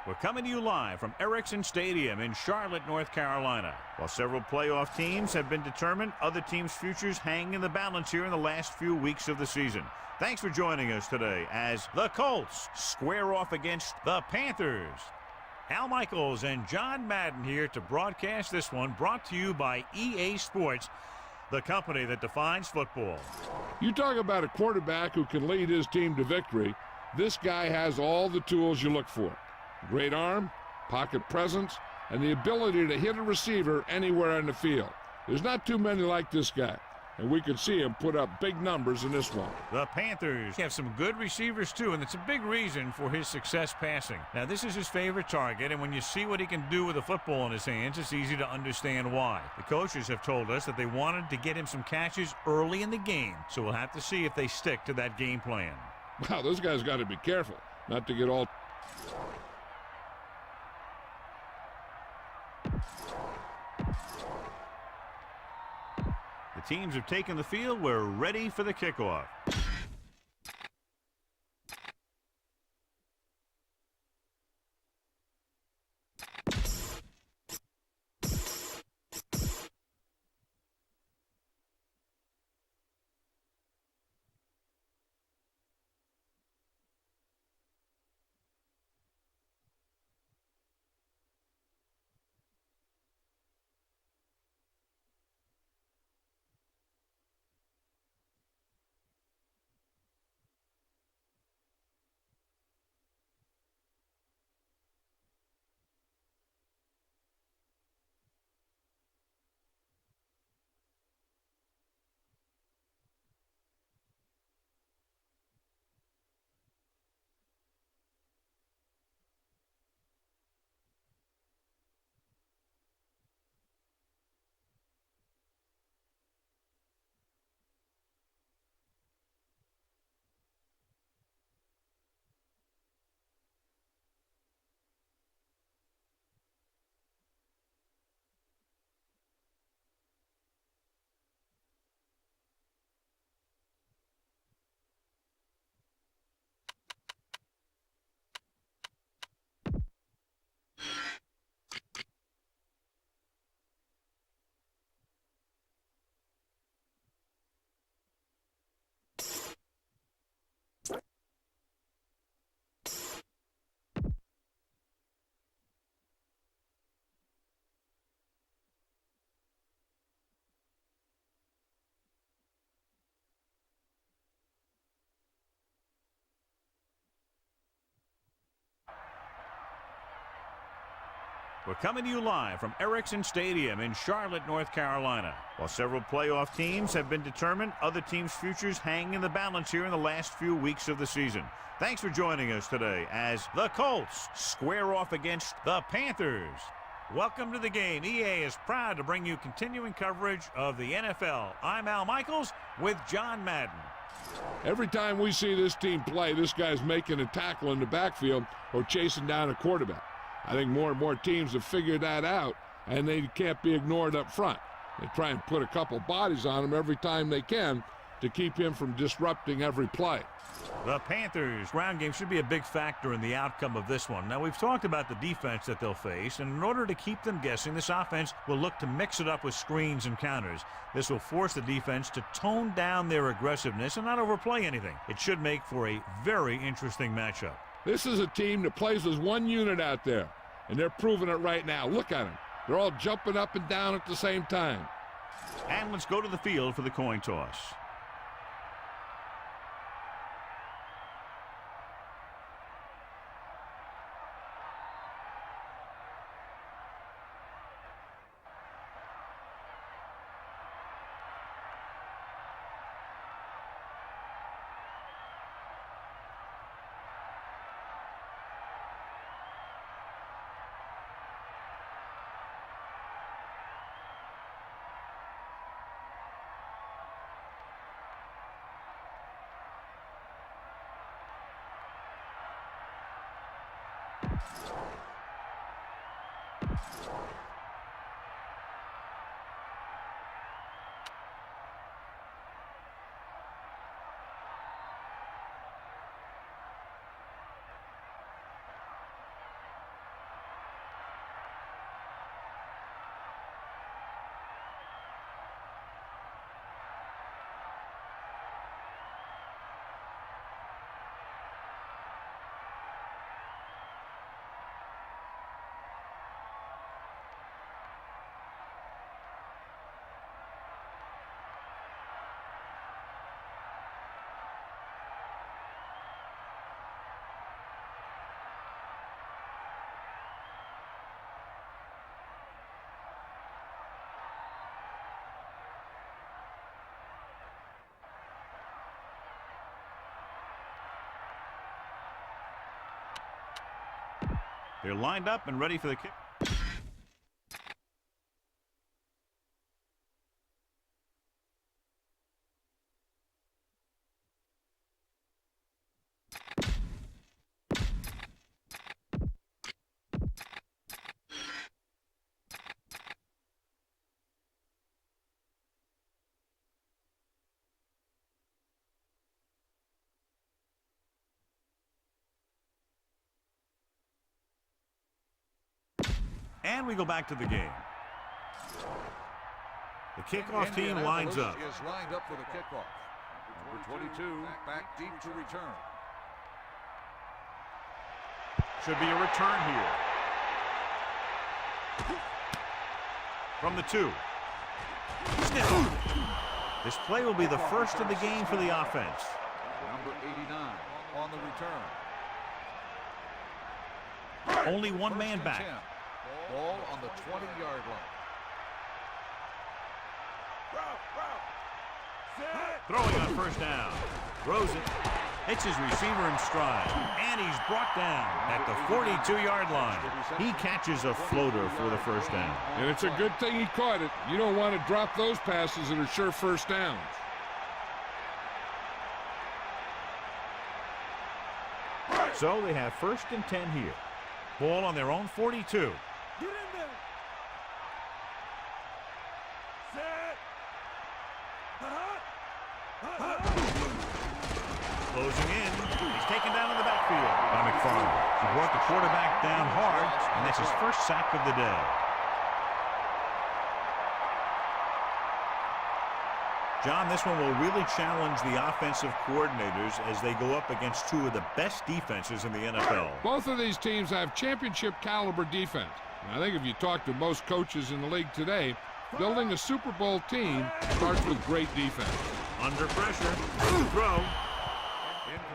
We're coming to you live from Erickson Stadium in Charlotte, North Carolina. While several playoff teams have been determined, other teams' futures hang in the balance here in the last few weeks of the season. Thanks for joining us today as the Colts square off against the Panthers. Al Michaels and John Madden here to broadcast this one, brought to you by EA Sports, the company that defines football. You talk about a quarterback who can lead his team to victory. This guy has all the tools you look for. Great arm, pocket presence, and the ability to hit a receiver anywhere on the field. There's not too many like this guy, and we could see him put up big numbers in this one. The Panthers have some good receivers, too, and it's a big reason for his success passing. Now, this is his favorite target, and when you see what he can do with a football in his hands, it's easy to understand why. The coaches have told us that they wanted to get him some catches early in the game, so we'll have to see if they stick to that game plan. Wow, those guys got to be careful not to get all... The teams have taken the field. We're ready for the kickoff. We're coming to you live from Erickson Stadium in Charlotte, North Carolina. While several playoff teams have been determined, other teams' futures hang in the balance here in the last few weeks of the season. Thanks for joining us today as the Colts square off against the Panthers. Welcome to the game. EA is proud to bring you continuing coverage of the NFL. I'm Al Michaels with John Madden. Every time we see this team play, this guy's making a tackle in the backfield or chasing down a quarterback. I think more and more teams have figured that out, and they can't be ignored up front. They try and put a couple bodies on him every time they can to keep him from disrupting every play. The Panthers' ground game should be a big factor in the outcome of this one. Now, we've talked about the defense that they'll face, and in order to keep them guessing, this offense will look to mix it up with screens and counters. This will force the defense to tone down their aggressiveness and not overplay anything. It should make for a very interesting matchup. This is a team that plays as one unit out there, and they're proving it right now. Look at them. They're all jumping up and down at the same time. And let's go to the field for the coin toss. They're lined up and ready for the kick. And we go back to the game. The kickoff team lines up. Is lined up for the kickoff. Number 22 back deep to return. Should be a return here. From the 2. This play will be the first of the game for the offense. Number 89 on the return. Only one man back. Ball on the 20-yard line. Throwing on first down. Throws it. Hits his receiver in stride. And he's brought down at the 42-yard line. He catches a floater for the first down. And it's a good thing he caught it. You don't want to drop those passes that are sure first downs. So they have 1st and 10 here. Ball on their own 42. Get in there. Set. Closing in. He's taken down in the backfield by McFarland. He brought the quarterback down hard, and that's his first sack of the day. John, this one will really challenge the offensive coordinators as they go up against 2 of the best defenses in the NFL. Both of these teams have championship caliber defense. And I think if you talk to most coaches in the league today, building a Super Bowl team starts with great defense. Under pressure. Throw.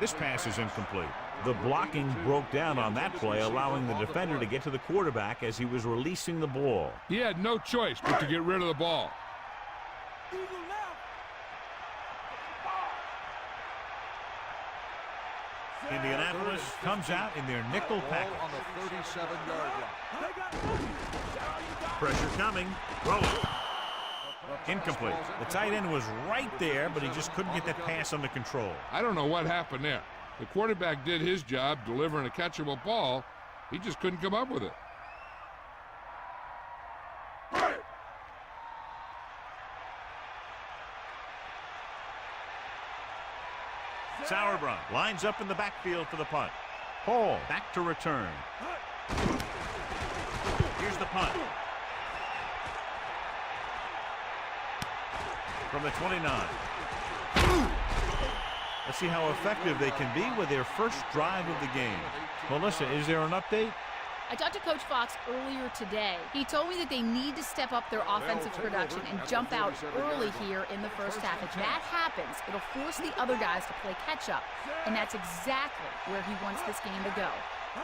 This pass is incomplete. The blocking broke down on that play, allowing the defender to get to the quarterback as he was releasing the ball. He had no choice but to get rid of the ball. Indianapolis comes out in their nickel package. On the 37-yard line. Pressure coming. Rolling. Incomplete. The tight end was right there, but he just couldn't get that pass under control. I don't know what happened there. The quarterback did his job delivering a catchable ball. He just couldn't come up with it. Sauerbrunn lines up in the backfield for the punt. Hall back to return. Here's the punt. From the 29. Let's see how effective they can be with their first drive of the game. Melissa, is there an update? I talked to Coach Fox earlier today. He told me that they need to step up their offensive production and jump out early here in the first half. If that happens, it'll force the other guys to play catch-up, and that's exactly where he wants this game to go.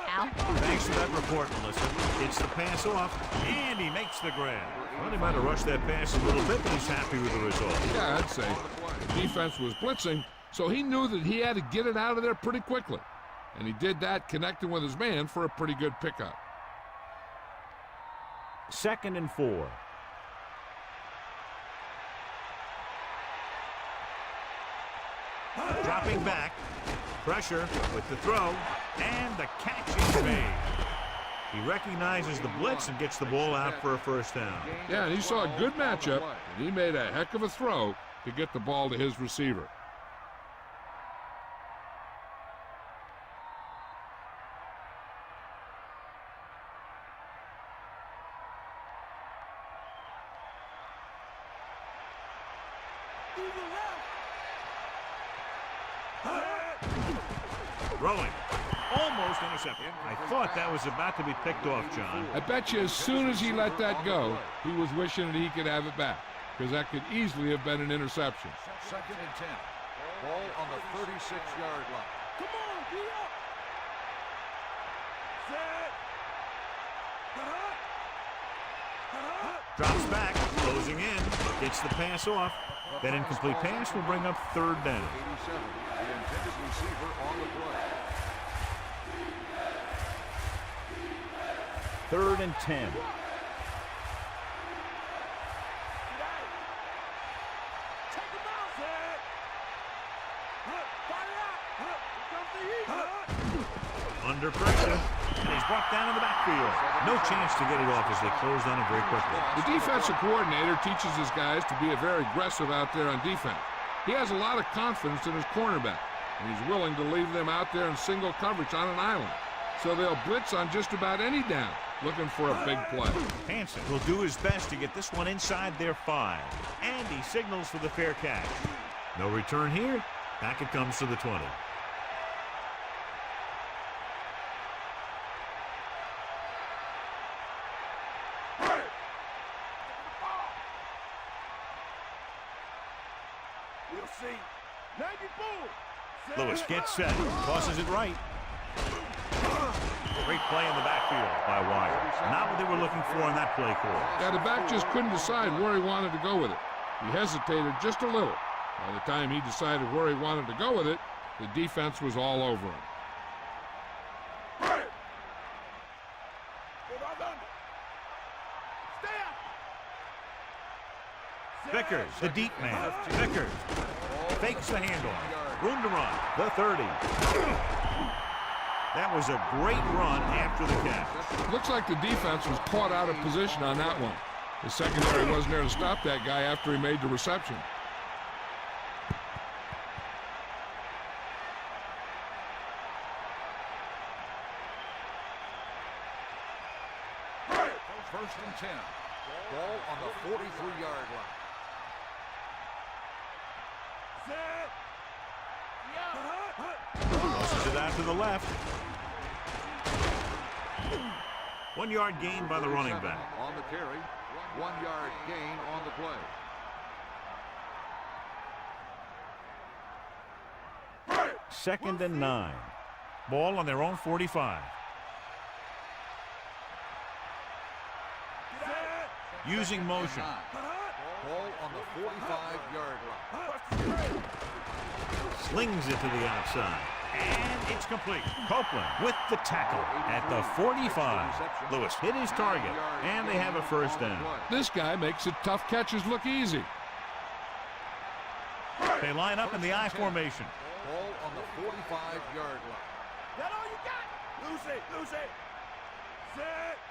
Al? Thanks for that report, Melissa. It's the pass off, and he makes the grab. Well, he might have rushed that pass a little bit, but he's happy with the result. Yeah, I'd say. The defense was blitzing, so he knew that he had to get it out of there pretty quickly. And he did that, connecting with his man for a pretty good pickup. 2nd and 4. Dropping back. Pressure with the throw. And the catch is made. He recognizes the blitz and gets the ball out for a first down. Yeah, and he saw a good matchup, and he made a heck of a throw to get the ball to his receiver. Rolling. Almost intercepted. I thought that was about to be picked off, John. I bet you as soon as he let that go, he was wishing that he could have it back, because that could easily have been an interception. 2nd and 10. Ball on the 36-yard line. Come on, be up. Set. Drops back, closing in, gets the pass off. That incomplete pass will bring up 3rd down. 87, the intended receiver on the play. 3rd and 10. Under pressure, and he's brought down in the backfield. No chance to get it off as they close on him very quickly. The defensive coordinator teaches his guys to be very aggressive out there on defense. He has a lot of confidence in his cornerback, and he's willing to leave them out there in single coverage on an island. So they'll blitz on just about any down, looking for a big play. Hansen will do his best to get this one inside their 5. And he signals for the fair catch. No return here. Back it comes to the 20. Lewis gets set, tosses it right. Great play in the backfield by Wire. Not what they were looking for in that play call. Yeah, the back just couldn't decide where he wanted to go with it. He hesitated just a little. By the time he decided where he wanted to go with it, the defense was all over him. Vickers, the deep man. Vickers fakes the handoff. Room to run, the 30. That was a great run after the catch. Looks like the defense was caught out of position on that one. The secondary wasn't there to stop that guy after he made the reception. First and 10. Ball on the 43-yard line. Tosses it out to the left. 1 yard gain by the running back. On the carry, 1 yard gain on the play. 2nd and 9. Ball on their own 45. Using motion. Ball on the 45-yard line. Slings it to the outside. And it's complete. Copeland with the tackle at the 45. Lewis hit his target, and they have a first down. This guy makes the tough catches look easy. They line up in the I formation. Ball on the 45-yard line. That all you got? Lose it.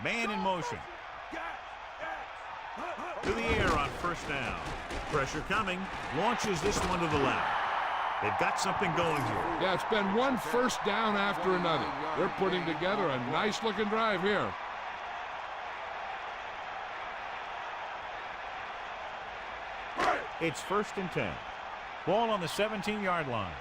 Man in motion. To the air on first down. Pressure coming. Launches this one to the left. They've got something going here. Yeah, it's been one first down after another. They're putting together a nice-looking drive here. It's 1st and 10. Ball on the 17-yard line.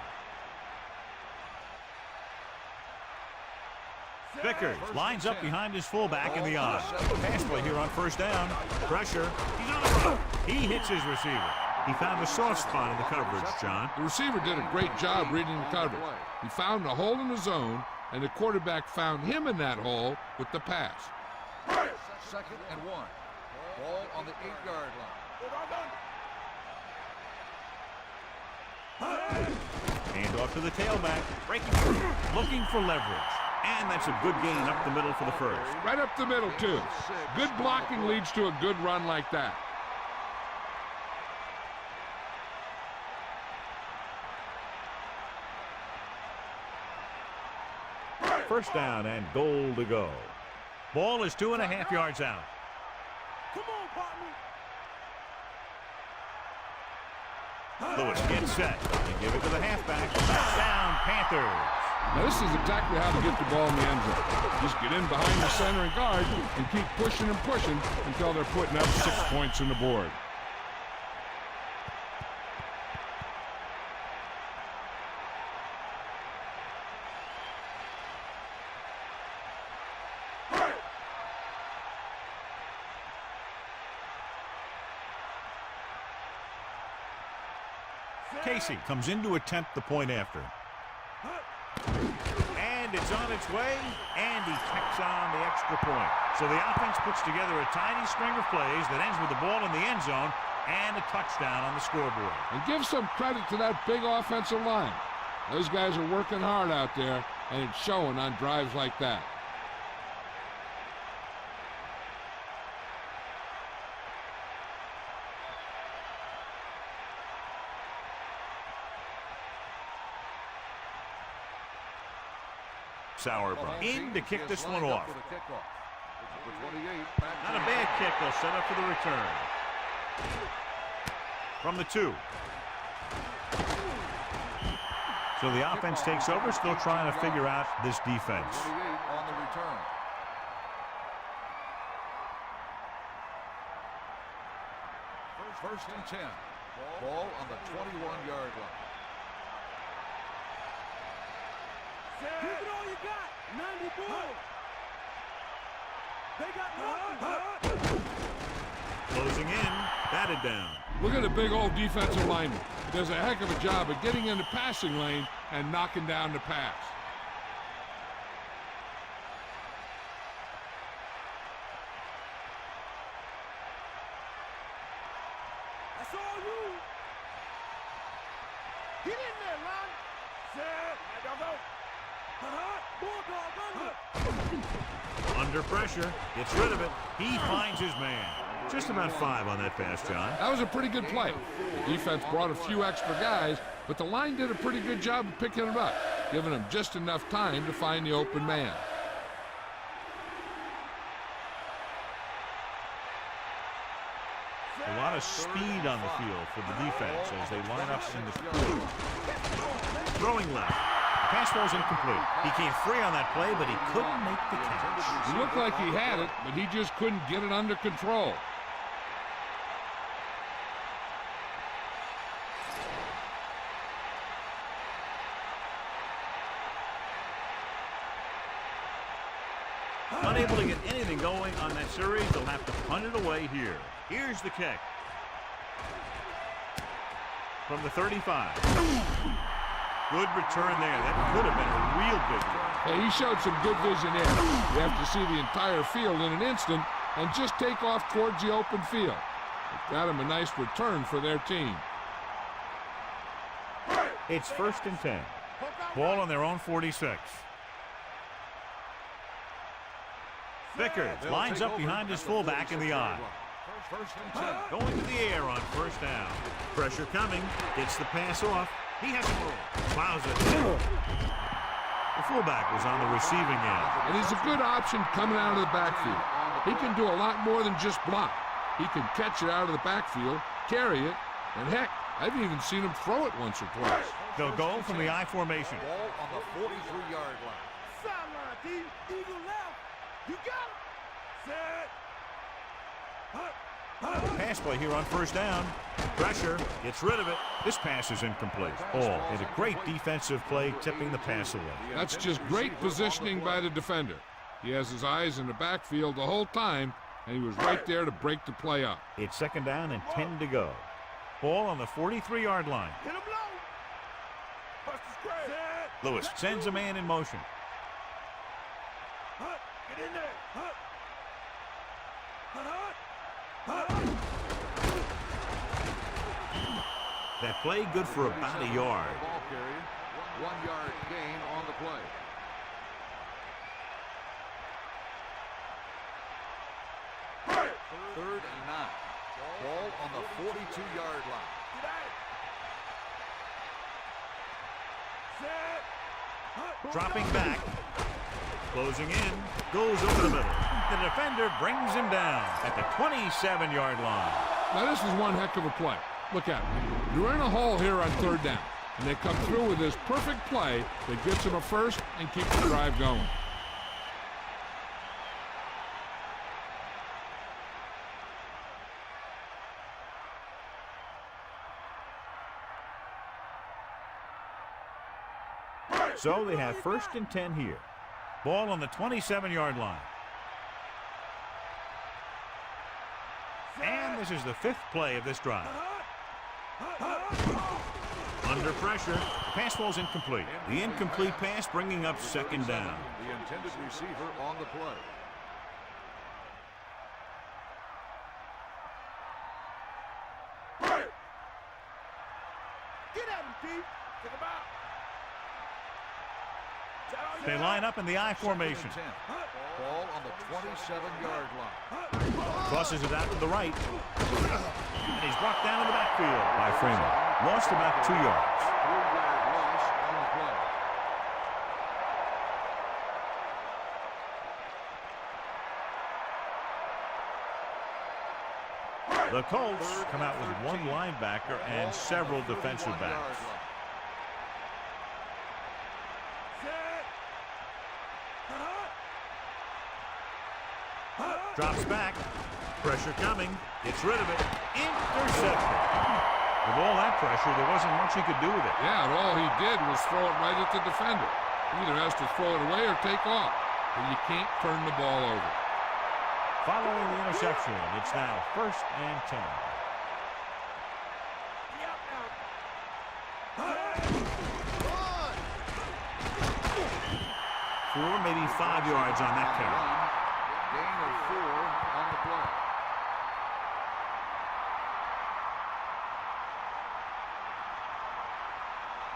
Vickers lines up behind his fullback in the I. Pass play here on first down. Pressure. He's on the run. He hits his receiver. He found a soft spot in the coverage, John. The receiver did a great job reading the coverage. He found a hole in the zone, and the quarterback found him in that hole with the pass. 2nd and 1. Ball on the 8-yard line. Hand off to the tailback. Breaking through. Looking for leverage. And that's a good gain up the middle for the first. Right up the middle, too. Good blocking leads to a good run like that. First down and goal to go. Ball is 2.5 yards out. Come on, partner. Lewis gets set. They give it to the halfback. Touchdown, Panthers. Now, this is exactly how to get the ball in the end zone. Just get in behind the center and guard and keep pushing and pushing until they're putting up 6 points on the board. Casey comes in to attempt the point after. And it's on its way, and he tacks on the extra point. So the offense puts together a tiny string of plays that ends with the ball in the end zone and a touchdown on the scoreboard. And give some credit to that big offensive line. Those guys are working hard out there, and it's showing on drives like that. Sauerbrunn in to kick this one off. Not a Not bad kick. They'll set up for the return. From the 2. So the offense takes over, still trying to figure out this defense. 28 on the return. First and 10. Ball on the 21-yard line. Give it all you got. 90 boys. They got nothing. Closing in, batted down. Look at the big old defensive lineman. He does a heck of a job of getting in the passing lane and knocking down the pass. That's all you. Get in there, Ron. Set. Bulldog under. Under pressure, gets rid of it. He finds his man. Just about 5 on that pass, John. That was a pretty good play. The defense brought a few extra guys, but the line did a pretty good job of picking it up, giving them just enough time to find the open man. A lot of speed on the field for the defense as they line up in the field. Throwing left. Pass ball's incomplete. He came free on that play, but he couldn't make the catch. He looked like he had it, but he just couldn't get it under control. Unable to get anything going on that series, they'll have to punt it away here. Here's the kick. From the 35. Good return there. That could have been a real big one. Hey, he showed some good vision there. You have to see the entire field in an instant and just take off towards the open field. It got him a nice return for their team. It's 1st and 10. Ball on their own 46. Vickers lines up behind his fullback in the I. First and 10. Going to the air on 1st down. Pressure coming. Gets the pass off. He has a roll. Plows it. The fullback was on the receiving end. And he's a good option coming out of the backfield. He can do a lot more than just block. He can catch it out of the backfield, carry it, and heck, I've even seen him throw it once or twice. They'll go from the I formation. Ball on the 43-yard line. Sideline, D. Eagle left. You got it. Set. Pass play here on 1st down. Pressure, gets rid of it. This pass is incomplete. Hall had a great defensive play, tipping the pass away. That's just great positioning by the defender. He has his eyes in the backfield the whole time, and he was right there to break the play up. It's 2nd down and 10 to go. Ball on the 43-yard line. Hit him low. Bust the square. Set. Lewis sends a man in motion. Get in there. That play good for about a yard. Ball carrier. 1-yard gain on the play. Third and 9. Ball on the 42-yard line. Get at it. Set. Dropping back. Closing in. Goes over the middle. The defender brings him down at the 27-yard line. Now this is one heck of a play. Look at it. You're in a hole here on 3rd down, and they come through with this perfect play that gets them a first and keeps the drive going. So they have 1st and 10 here. Ball on the 27-yard line. And this is the 5th play of this drive. Under pressure, the pass ball's incomplete. The incomplete pass bringing up 2nd down. The intended receiver on the play. Get at him, D. Take him out. They line up in the I formation. Ball on the 27-yard line. Crosses it out to the right. And he's brought down in the backfield by Freeman. Lost about 2 yards. 3-yard loss on the play. The Colts come out with one linebacker and several defensive backs. Drops back. Pressure coming. Gets rid of it. Intercepted. With all that pressure, there wasn't much he could do with it. Yeah, and all he did was throw it right at the defender. He either has to throw it away or take off. But you can't turn the ball over. Following the interception, it's now 1st and 10. Four, maybe 5 yards on that carry. Gain of 4 on the play.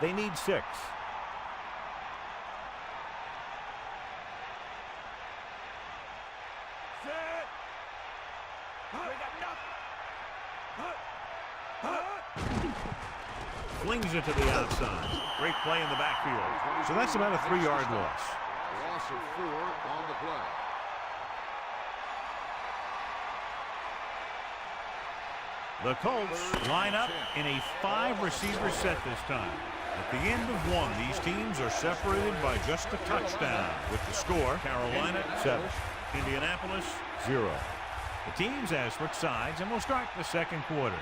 They need 6. Flings it to the outside. Great play in the backfield. So that's about a 3-yard loss. Loss of 4 on the play. The Colts line up in a 5-receiver set this time. At the end of one, these teams are separated by just a touchdown. With the score, Carolina 7, Indianapolis 0. The teams have switched sides, and we'll start the second quarter.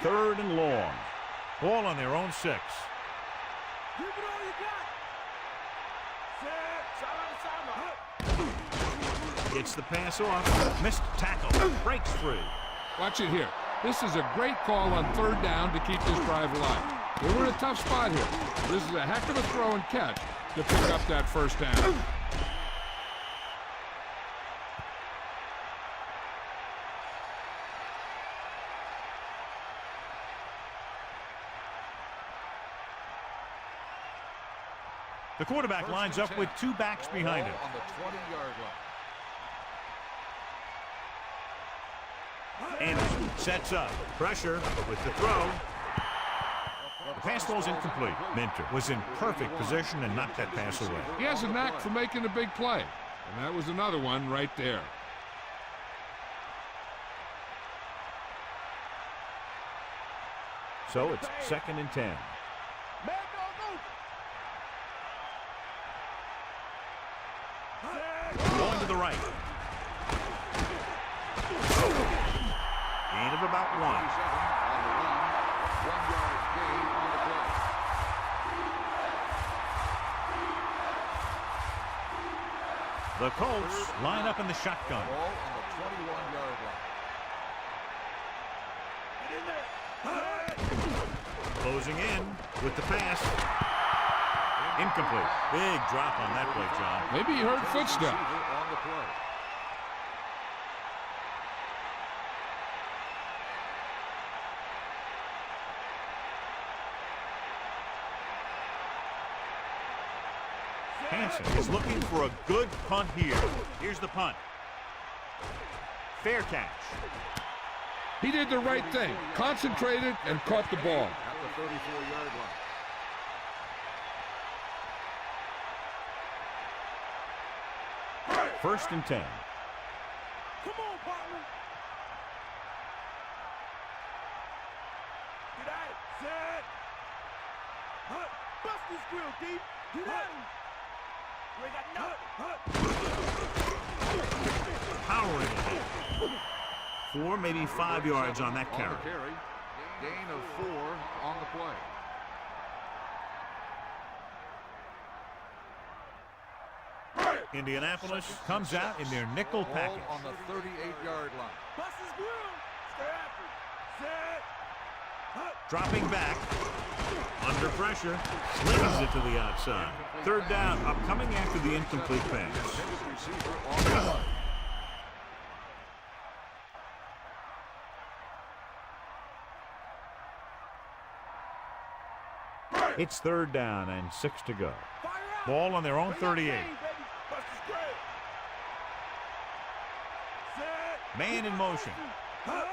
3rd and long. Ball on their own 6. Give it all you got. Gets the pass off. Missed tackle. Breaks free. Watch it here. This is a great call on 3rd down to keep this drive alive. They were in a tough spot here. This is a heck of a throw and catch to pick up that 1st down. The quarterback lines up with 2 backs behind him. On the 20-yard line. Anderson sets up. Pressure with the throw. The pass ball's incomplete. Minter was in perfect position and knocked that pass away. He has a knack for making a big play. And that was another one right there. So it's 2nd and 10. Going to the right. Gain of about 1. On the run. 1-yard gain on the play. The Colts line up in the shotgun. Ball on the 21-yard line. Closing in with the pass. Incomplete. Big drop on that play, John. Maybe he heard footsteps. On the play. Hansen is looking for a good punt here. Here's the punt. Fair catch. He did the right thing. Concentrated and caught the ball. At the 34-yard line. First and 10. Come on, partner. Get out. Set. Hut. Bust this grill, deep. Get out. We got nothing. Powering it. 4, maybe 5 yards on that carry. Gain of 4 on the play. Indianapolis comes out in their nickel Ball package. on the 38-yard line. Bust his grill. Stay after it. Set. Hut. Dropping back. Under pressure. Slings it to the outside. 3rd down. Upcoming after the incomplete pass. Intended receiver on the line. It's 3rd down and 6 to go. Fire out. Ball on their own 38. Bust his grill. Set. Man in motion. Hut.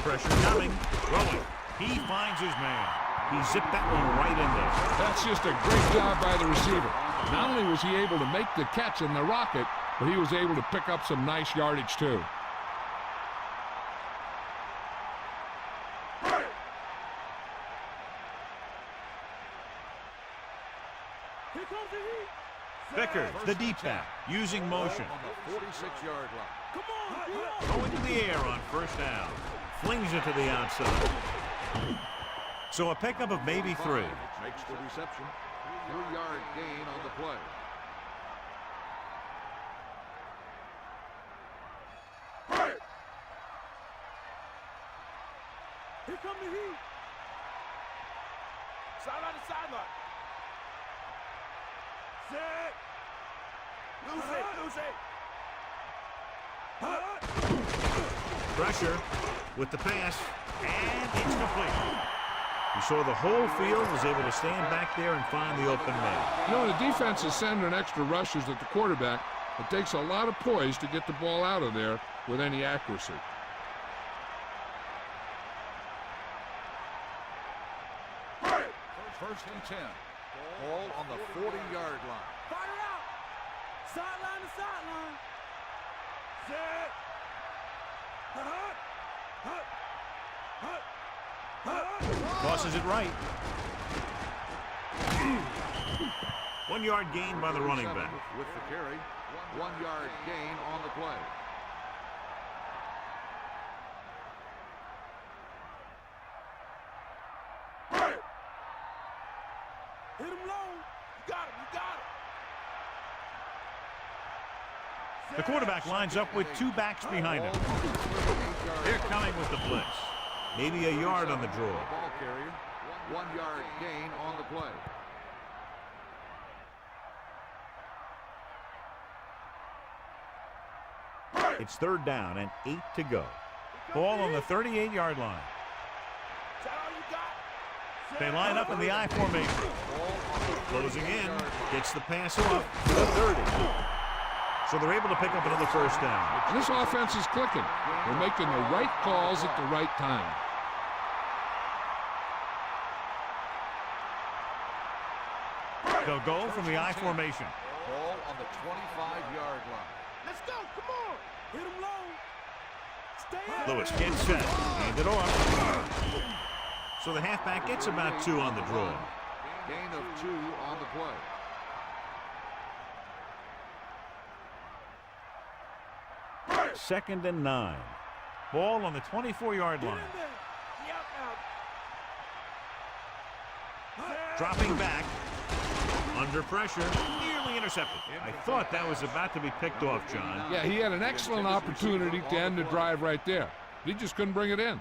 Pressure coming. Throwing. He finds his man. He zipped that one right in there. That's just a great job by the receiver. Not only was he able to make the catch in the rocket, but he was able to pick up some nice yardage too. Here comes the heat. Vickers, the deep back, using motion. On the 46-yard line. Come on, get up. Going to the air on first down. Flings it to the outside. So a pickup of maybe 3. Makes the reception. 3-yard gain on the play. Here come the heat. Sideline to sideline. Set. Lose it, lose it. Pressure with the pass, and it's complete. You saw the whole field was able to stand back there and find the open man. You know, the defense is sending extra rushers at the quarterback. It takes a lot of poise to get the ball out of there with any accuracy. First and 10. Ball on the 40-yard line. Fire out. Sideline to sideline. Set. Hut. Hut. Hut. Hut. Tosses it right. 1 yard gain by the running back. With the carry. 1 yard gain on the play. Hit him low. You got him. You got him. The quarterback lines up with 2 backs behind him. They're coming with the blitz. Maybe a yard on the draw. Ball carrier. 1 yard gain on the play. It's 3rd down and 8 to go. Ball on the 38-yard line. That's all you got. They line up in the I formation. Closing in. Gets the pass off to the 30. So they're able to pick up another first down. And this offense is clicking. They're making the right calls at the right time. They'll go from the I formation. Ball on the 25-yard line. Let's go. Come on. Hit him low. Stay up. Lewis gets set. Hand it off. So the halfback gets about 2 on the draw. Gain of 2 on the play. Second and 9. Ball on the 24-yard line. Get in there. Yep, out. Dropping back. Under pressure. Nearly intercepted. I thought that was about to be picked off, John. Yeah, he had an excellent opportunity to end the drive right there. He just couldn't bring it in.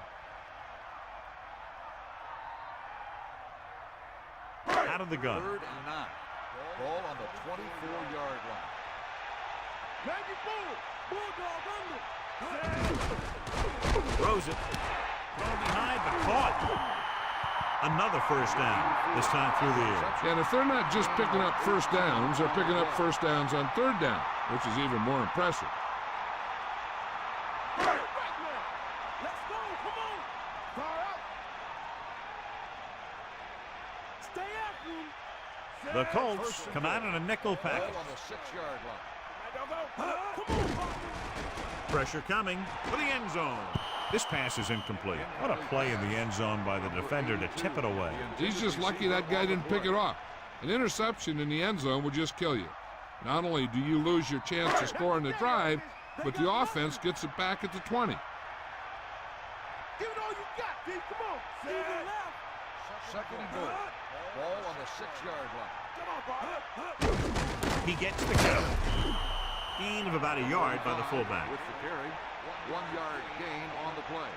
Out of the gun. 3rd and 9. Ball on the 24-yard line. Maggie forward. Bulldog under. Throws it. Thrown behind, but caught. Another first down, this time through the air. And if they're not just picking up first downs, they're picking up first downs on 3rd down, which is even more impressive. Right now. Let's go. Come on. Fire out. Stay after him. The Colts come out in a nickel package. Ball on the 6-yard line. Come on. Pressure coming for the end zone. This pass is incomplete. What a play in the end zone by the defender to tip it away. He's just lucky that guy didn't pick it off. An interception in the end zone would just kill you. Not only do you lose your chance to score on the drive, but the offense gets it back at the 20. Give it all you got, D. Come on. To the left. 2nd and goal. Ball on the 6-yard line. Come on, Bob. He gets the count. Gain of about a yard by the fullback. With the carry. 1 yard gain on the play.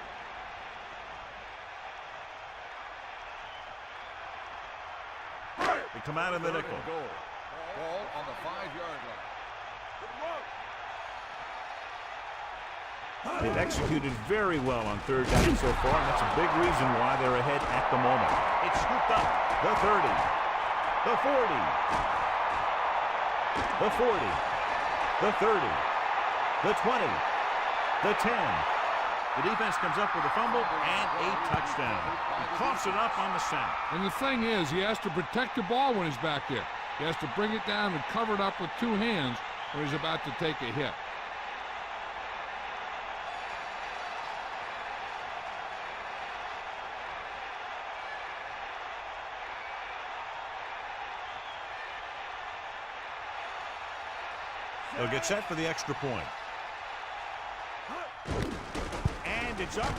They come out in the nickel. Goal. Ball on the 5-yard line. They've executed very well on 3rd down so far, and that's a big reason why they're ahead at the moment. It's scooped up. The 30. The 40. The 40. The 30. The 20. The 10. The defense comes up with a fumble and a touchdown. He coughs it up on the sack. And the thing is, he has to protect the ball when he's back there. He has to bring it down and cover it up with 2 hands where he's about to take a hit. They'll get set for the extra point. And it's up.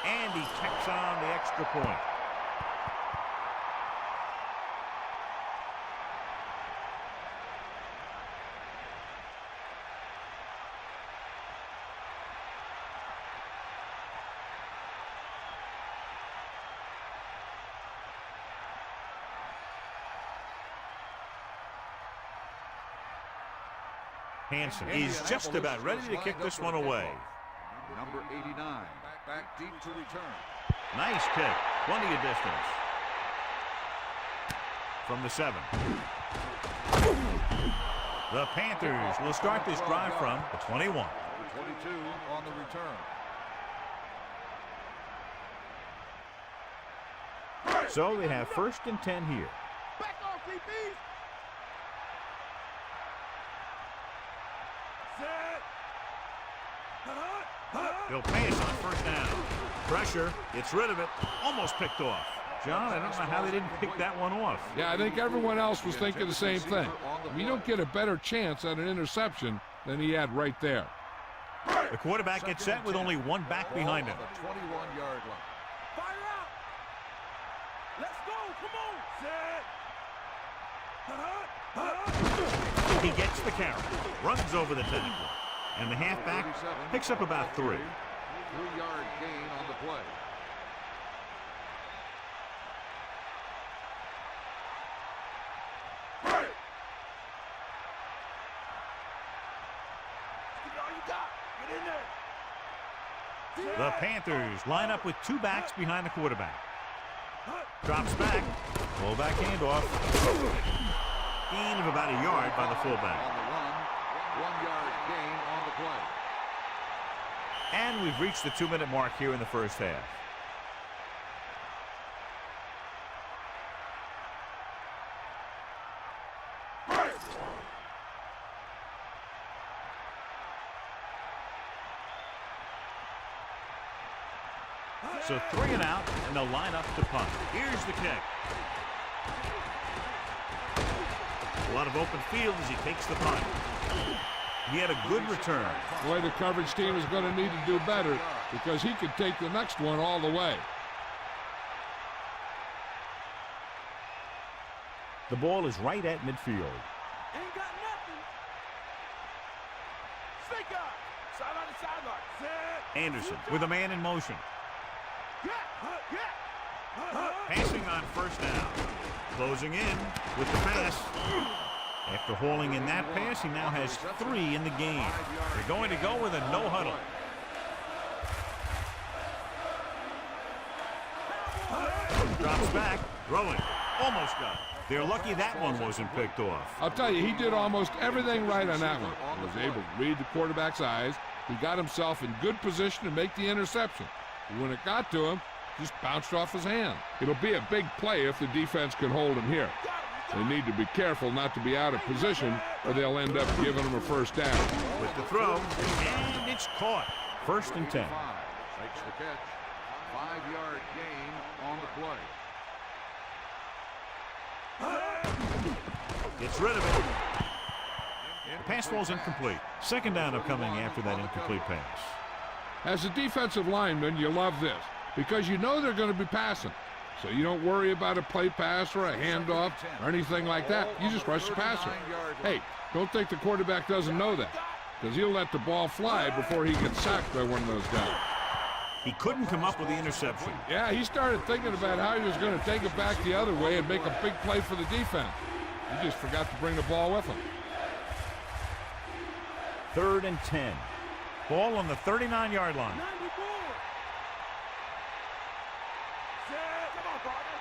And he tacks on the extra point. Hansen is just about ready to kick this one away. Number 89, back deep to return. Nice kick, plenty of distance. From the 7. The Panthers will start this drive from the 21. Number 22 on the return. So they have 1st and 10 here. Back off, DBs. He'll pass on 1st down. Pressure, gets rid of it, almost picked off. John, I don't know how they didn't pick that one off. Yeah, I think everyone else was thinking the same thing. You don't get a better chance at an interception than he had right there. The quarterback gets set with only one back behind him. The 21-yard line. Fire out. Let's go. Come on. Set. He gets the carry, runs over the tackle, and the halfback picks up about 3. 3-yard gain on the play. Give it all you got. Get in there. The Panthers line up with 2 backs behind the quarterback. Drops back, fullback handoff. Gain of about a yard by the fullback. On the run, 1-yard gain on the play. And we've reached the 2-minute mark here in the first half. So 3 and out, and they'll line up to punt. Here's the kick. A lot of open field as he takes the punt. He had a good return. Boy, the coverage team is going to need to do better because he could take the next one all the way. The ball is right at midfield. Ain't got nothing. Snake up. Sideline to sideline. Set. Anderson with a man in motion. Passing on 1st down. Closing in with the pass. After hauling in that pass, he now has 3 in the game. They're going to go with a no huddle. Drops back, throwing. Almost got it. They're lucky that one wasn't picked off. I'll tell you, he did almost everything right on that one. He was able to read the quarterback's eyes. He got himself in good position to make the interception. But when it got to him, just bounced off his hand. It'll be a big play if the defense can hold him here. They need to be careful not to be out of position or they'll end up giving him a 1st down. With the throw, and it's caught. 1st and 10. Makes the catch. 5-yard gain on the play. Gets rid of it. The pass ball's incomplete. 2nd down coming after that incomplete pass. As a defensive lineman, you love this because you know they're going to be passing. So you don't worry about a play pass or a handoff or anything like that. You just rush the passer. Hey, don't think the quarterback doesn't know that because he'll let the ball fly before he gets sacked by one of those guys. He couldn't come up with the interception. Yeah, he started thinking about how he was going to take it back the other way and make a big play for the defense. He just forgot to bring the ball with him. 3rd and 10. Ball on the 39-yard line. 94. Set. Come on, partner.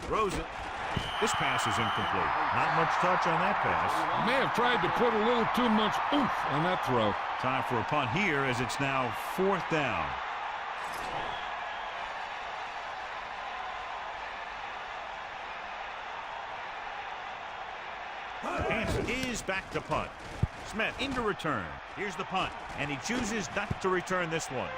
Throws it. This pass is incomplete. Not much touch on that pass. May have tried to put a little too much oomph on that throw. Time for a punt here as it's now 4th down. Pass is back to punt. Smith into return. Here's the punt, and he chooses not to return this one.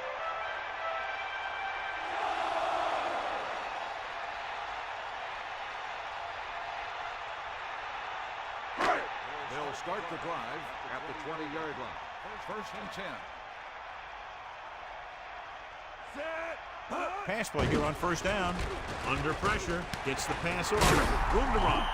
They'll start the drive at the 20-yard line. First and 10. Pass play here on first down. Under pressure. Gets the pass off. Room to run.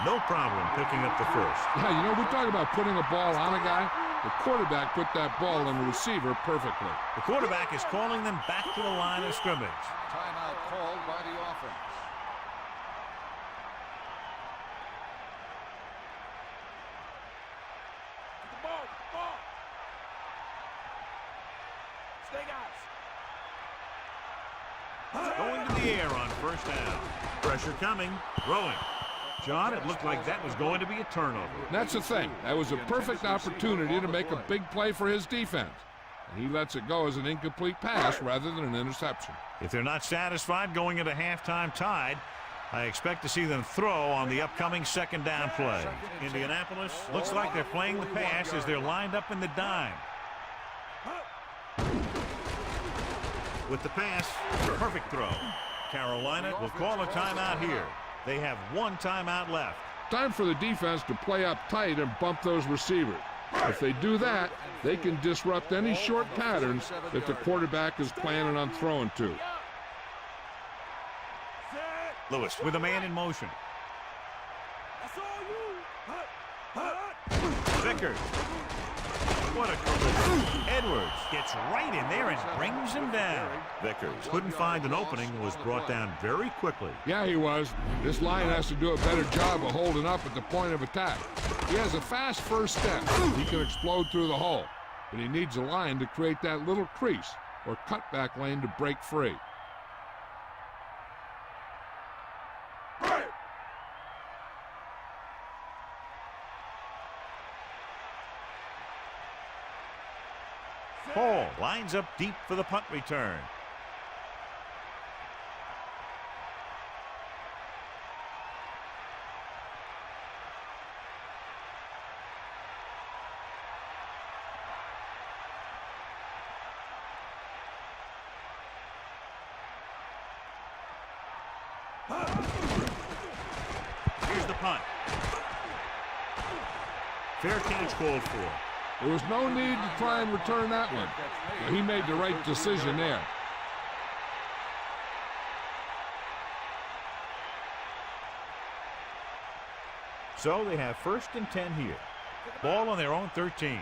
No problem picking up the first. Yeah, you know, we talk about putting a ball on a guy. The quarterback put that ball on the receiver perfectly. The quarterback is calling them back to the line of scrimmage. Timeout called by the offense. Ball. Stay, guys. Going to the air on first down. Pressure coming. Throwing. John, it looked like that was going to be a turnover. That's the thing. That was a perfect opportunity to make a big play for his defense. And he lets it go as an incomplete pass rather than an interception. If they're not satisfied going into halftime tied, I expect to see them throw on the upcoming second down play. Indianapolis looks like they're playing the pass as they're lined up in the dime. With the pass, perfect throw. Carolina will call a timeout here. They have one timeout left. Time for the defense to play up tight and bump those receivers. If they do that, they can disrupt any short patterns that the quarterback is planning on throwing to. Lewis with a man in motion. Vickers. What a cover. Edwards gets right in there and brings him down. Vickers couldn't find an opening and was brought down very quickly. Yeah, he was. This line has to do a better job of holding up at the point of attack. He has a fast first step. He can explode through the hole. But he needs a line to create that little crease or cutback lane to break free. Hall lines up deep for the punt return. Here's the punt. Fair catch called for. There was no need to try and return that one. He made the right decision there. So they have first and 10 here. Ball on their own 13.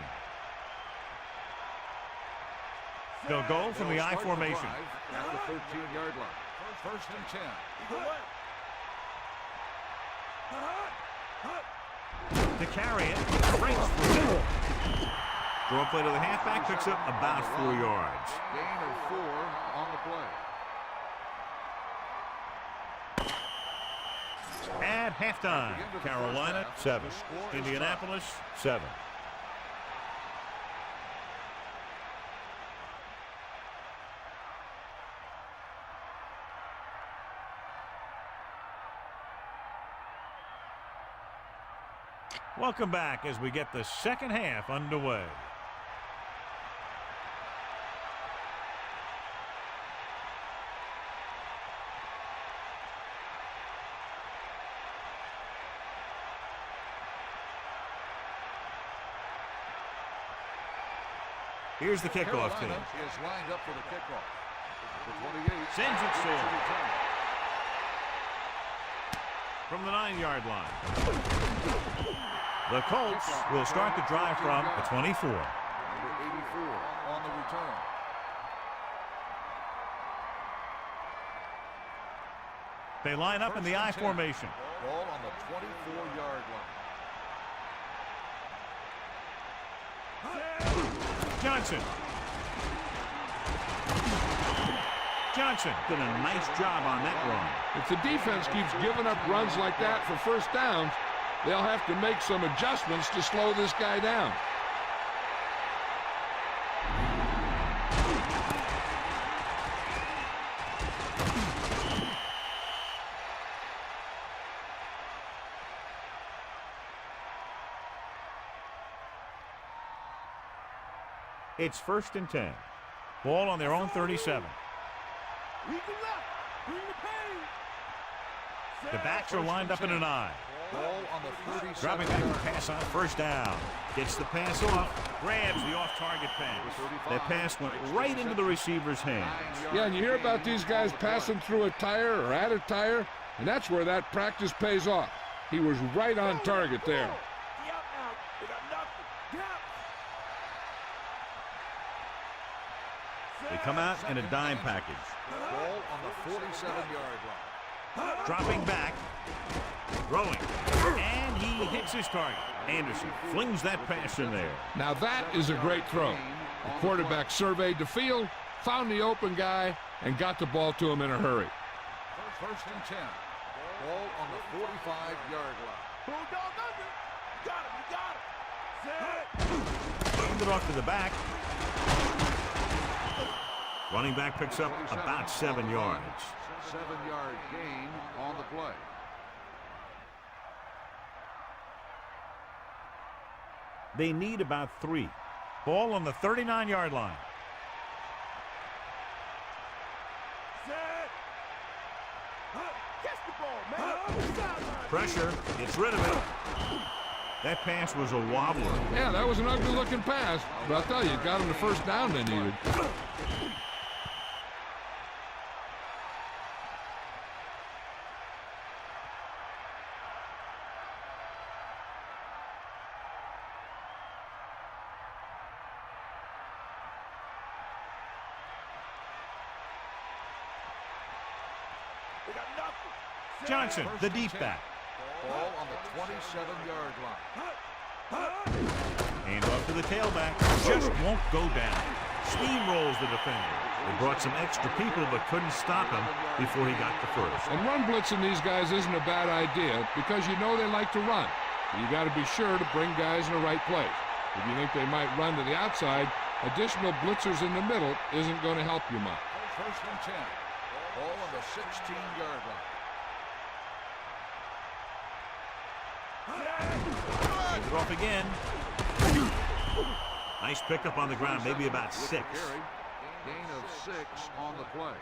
They'll go from the I formation. At the 13-yard line. First and 10. To carry it, breaks through. Throw play to the halfback, picks up about 4 yards. Gain of 4 on the play. At halftime, Carolina 7, Indianapolis 7. Welcome back as we get the second half underway. Here's the kickoff team. Is lined up for the kickoff. The 28 sends it sailing from the 9-yard line. The Colts will start the drive from the 24. Number 84 on the return. They line up in the I formation. Ball on the 24-yard line. Johnson. Johnson did a nice job on that run. If the defense keeps giving up runs like that for first downs, they'll have to make some adjustments to slow this guy down. It's 1st and 10. Ball on their own 37. We can left. Bring the pain. The backs are lined up in an I. Ball on the 37. Dropping back to pass on 1st down. Gets the pass off. Grabs the off-target pass. That pass went right into the receiver's hands. Yeah, and you hear about these guys passing through a tire or at a tire, and that's where that practice pays off. He was right on target there. Yep, now. We got nothing. Yep. They come out in a dime package. Ball on the 47-yard line. Dropping back. Throwing. And he hits his target. Anderson flings that pass in there. Now that is a great throw. The quarterback surveyed the field, found the open guy, and got the ball to him in a hurry. 1st and 10. Ball on the 45-yard line. Bulldog under. Got him. You got him. Set. Hand it off to the back. Running back picks up about 7 yards. 7-yard gain on the play. They need about 3. Ball on the 39-yard line. Set. Catch the ball, man. Pressure. Gets rid of it. That pass was a wobbler. Yeah, that was an ugly-looking pass, but I'll tell you, it got him the 1st down they needed. We got nothing. Johnson, the deep back. Ball on the 27-yard line. Hand off to the tailback. Just won't go down. Steamrolls the defender. They brought some extra people but couldn't stop him before he got the first. And run blitzing these guys isn't a bad idea because you know they like to run. You got to be sure to bring guys in the right place. If you think they might run to the outside, additional blitzers in the middle isn't going to help you much. 1st and 10. Ball on the 16-yard line. Hands it off again. Nice pickup on the ground, maybe about 6. Gain of 6 on the play.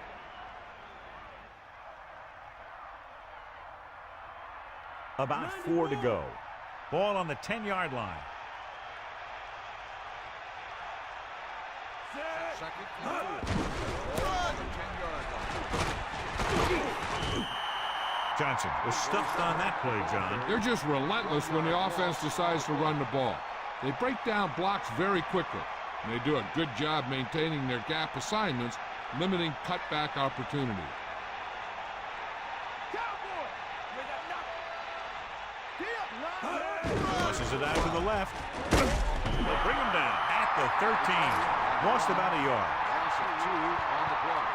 About 4 to go. Ball on the 10-yard line. Second and 4. Ball on the 10-yard line. Johnson was stuffed on that play, John. They're just relentless when the offense decides to run the ball. They break down blocks very quickly, and they do a good job maintaining their gap assignments, limiting cutback opportunities. Tosses it out to the left. They'll bring him down at the 13. Lost about a yard. Loss of 2 on the play.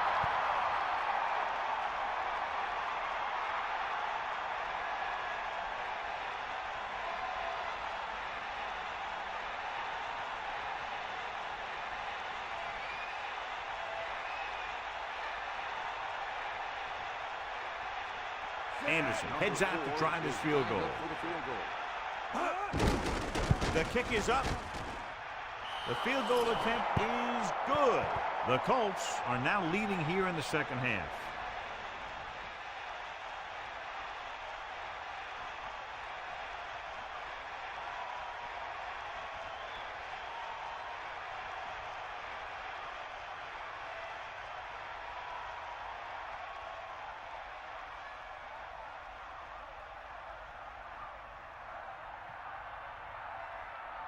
Anderson heads out to try this field goal. The kick is up. The field goal attempt is good. The Colts are now leading here in the second half.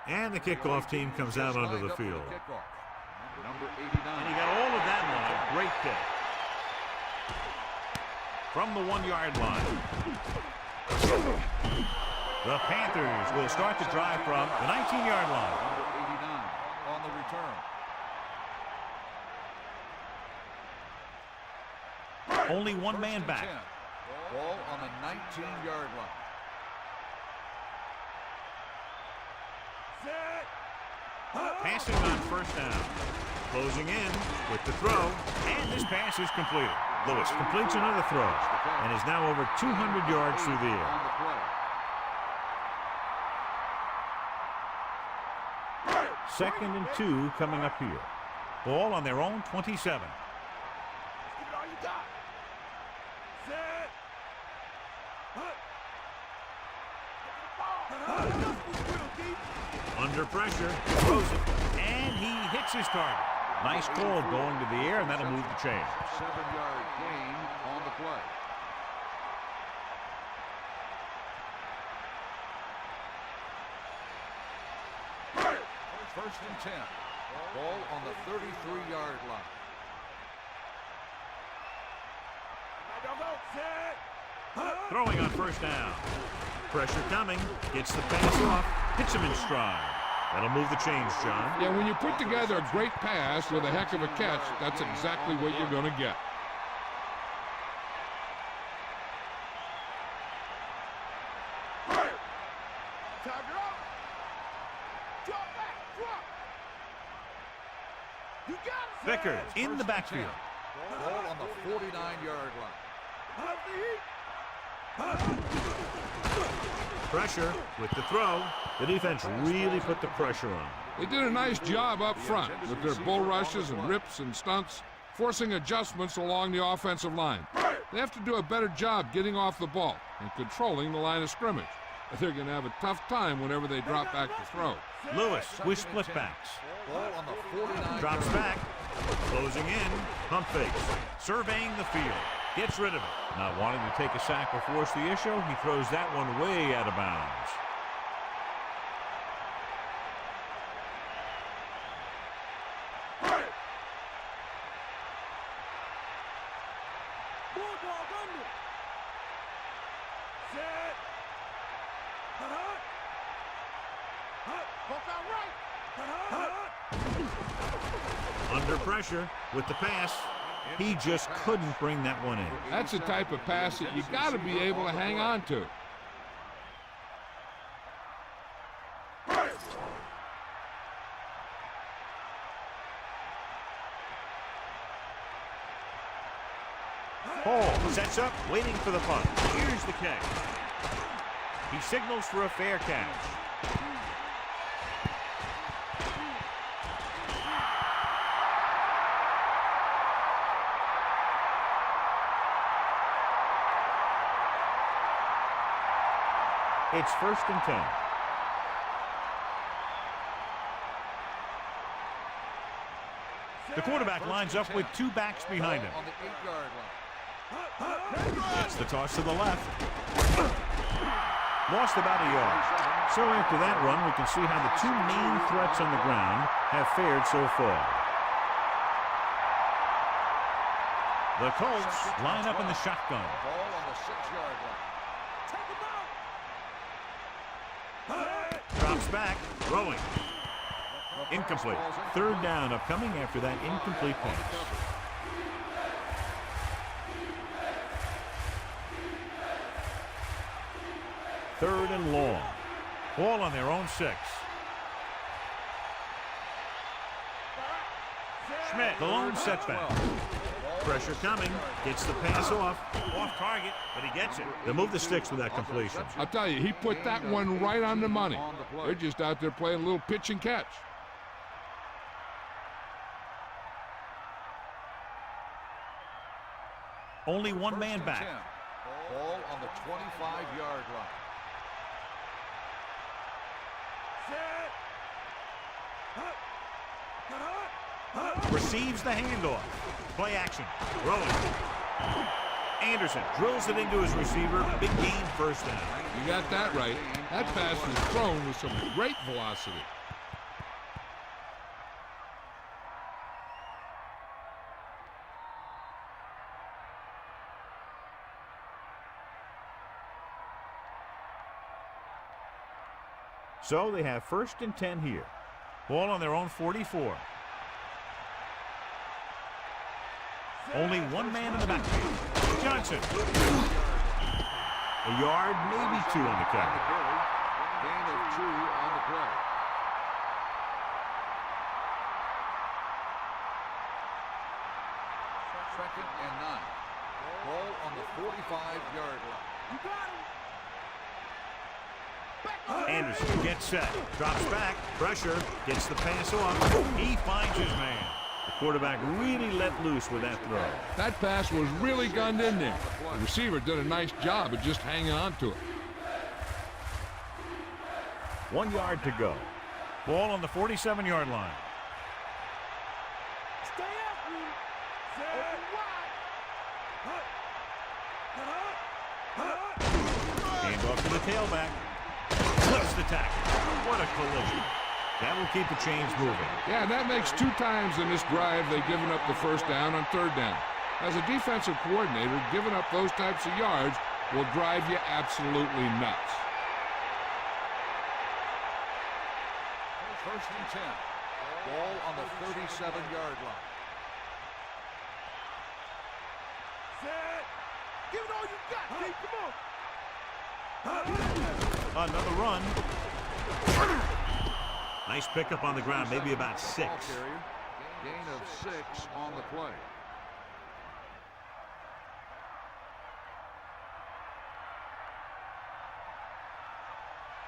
And the kickoff team comes out onto the field. Number 89. And he got all of that line. Great kick. From the 1-yard line. The Panthers will start the drive from the 19-yard line. Number 89 on the return. Only one man back. Ball on the 19-yard line. Passing on first down. Closing in with the throw. And this pass is completed. Lewis completes another throw and is now over 200 yards through the air. On the play. 2nd and 2 coming up here. Ball on their own 27. Give it all you got. Set. Under pressure, throws it, and he hits his target. Nice call going to the air, and that'll move the chain. 7-yard gain on the play. First and 10. Ball on the 33-yard line. Throwing on first down. Pressure coming. Gets the pass off. Hits him in stride. That'll move the chains, John. Yeah, when you put together a great pass with a heck of a catch, that's exactly what you're going to get. Vickers in the backfield. Ball on the 49-yard line. Pressure with the throw. The defense really put the pressure on. They did a nice job up front with their bull rushes and rips and stunts, forcing adjustments along the offensive line. They have to do a better job getting off the ball and controlling the line of scrimmage. They're going to have a tough time whenever they drop back to throw. Lewis with split backs. Ball on the 49. Drops back. Closing in. Pump fakes. Surveying the field. Gets rid of it. Not wanting to take a sack or force the issue, he throws that one way out of bounds. Under pressure with the pass. He just couldn't bring that one in. That's the type of pass that you got to be able to hang on to. Hall sets up, waiting for the punt. Here's the catch. He signals for a fair catch. It's 1st and 10. The quarterback lines up with 2 backs behind him. On the 8-yard line. It's the toss to the left. Lost about a yard. So after that run, we can see how the 2 main threats on the ground have fared so far. The Colts line up in the shotgun. Ball on the 6-yard line. Drops back, throwing. Incomplete. 3rd down upcoming after that incomplete pass. Third and long. Ball on their own 6. Schmidt, the lone setback. Pressure coming. Gets the pass off. Off target, but he gets it. They move the sticks with that completion. I'll tell you, he put that one right on the money. They're just out there playing a little pitch and catch. Only one man back. Ball on the 25-yard line. Receives the handoff. Play action. Throwing. Anderson drills it into his receiver. Big gain, 1st down. You got that right. That pass was thrown with some great velocity. So they have 1st and 10 here. Ball on their own 44. Only one man in the backfield. Johnson. A yard, maybe 2 on the carry. Gain of 2 on the play. Second and 9. Ball on the 45-yard line. You got him. Anderson gets set, drops back, pressure, gets the pass off. He finds his man. The quarterback really let loose with that throw. That pass was really gunned in there. The receiver did a nice job of just hanging on to it. 1 yard to go. Ball on the 47-yard line. Stay up, Lee. Open wide. Hand off to the tailback. Flips the tackle. What a collision. That will keep the chains moving. Yeah, and that makes 2 times in this drive they've given up the first down on 3rd down. As a defensive coordinator, giving up those types of yards will drive you absolutely nuts. First and 10. Ball on the 37-yard line. Set. Give it all you got, Dave. Come on. Another run. Nice pickup on the ground, maybe about 6. Gain of 6 on the play.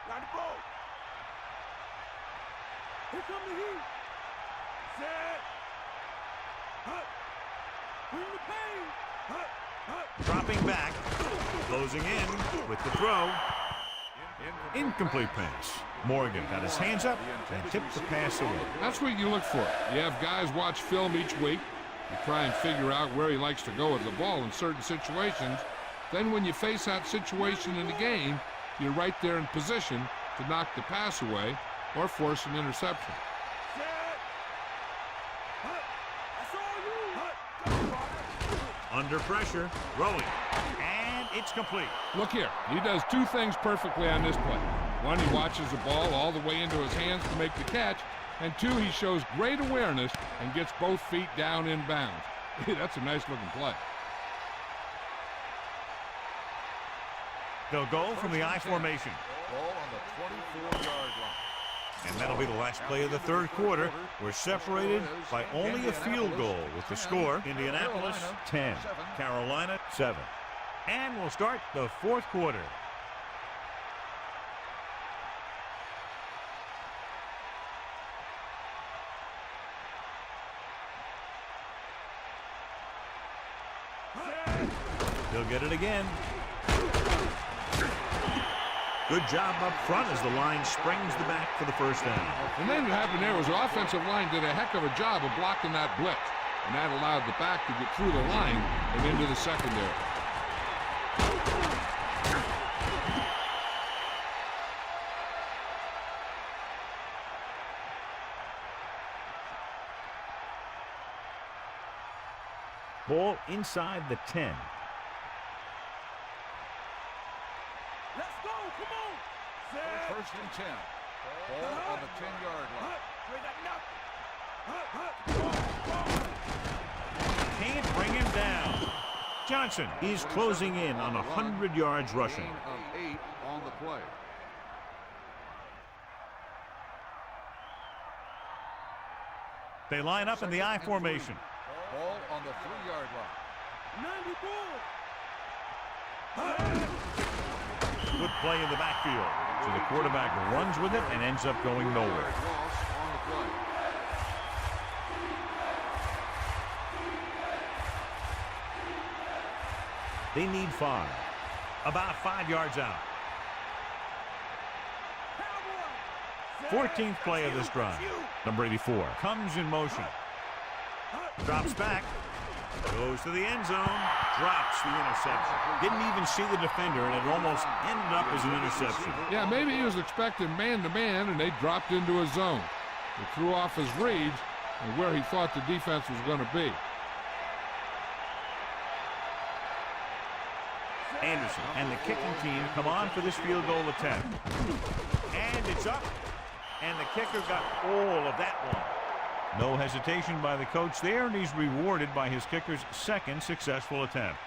Got the ball. Here come the heat. Set. Bring the pain. Dropping back. Closing in with the throw. Incomplete pass. Morgan got his hands up and tipped the pass away. That's what you look for. You have guys watch film each week. You try and figure out where he likes to go with the ball in certain situations. Then when you face that situation in the game, you're right there in position to knock the pass away or force an interception. Under pressure, throwing, and it's complete. Look here, he does 2 things perfectly on this play. 1, he watches the ball all the way into his hands to make the catch, and 2, he shows great awareness and gets both feet down in bounds. That's a nice looking play. They'll go from the I formation. Ball on the 24-yard line. And that'll be the last play of the 3rd quarter. We're separated by only a field goal with the score. Indianapolis 10, Carolina 7. And we'll start the 4th quarter. He'll get it again. Good job up front as the line springs the back for the first down. And then what happened there was the offensive line did a heck of a job of blocking that blitz. And that allowed the back to get through the line and into the secondary. Ball inside the 10. Let's go. Come on. Set. First and 10. Ball on the 10-yard line. Can't bring him down. Johnson is closing in on 100 yards rushing. Gain of 8 on the play. They line up in the I formation. Ball on the 3-yard line. 90 ball. Good play in the backfield. So the quarterback runs with it and ends up going nowhere. Loss on the play. They need 5. About 5 yards out. 14th play of this drive. Number 84 comes in motion. Drops back. Goes to the end zone. Drops the interception. Didn't even see the defender, and it almost ended up as an interception. Yeah, maybe he was expecting man-to-man, and they dropped into a zone. He threw off his reads and where he thought the defense was going to be. Anderson and the kicking team come on for this field goal attempt. And it's up. And the kicker got all of that one. No hesitation by the coach there, and he's rewarded by his kicker's 2nd successful attempt.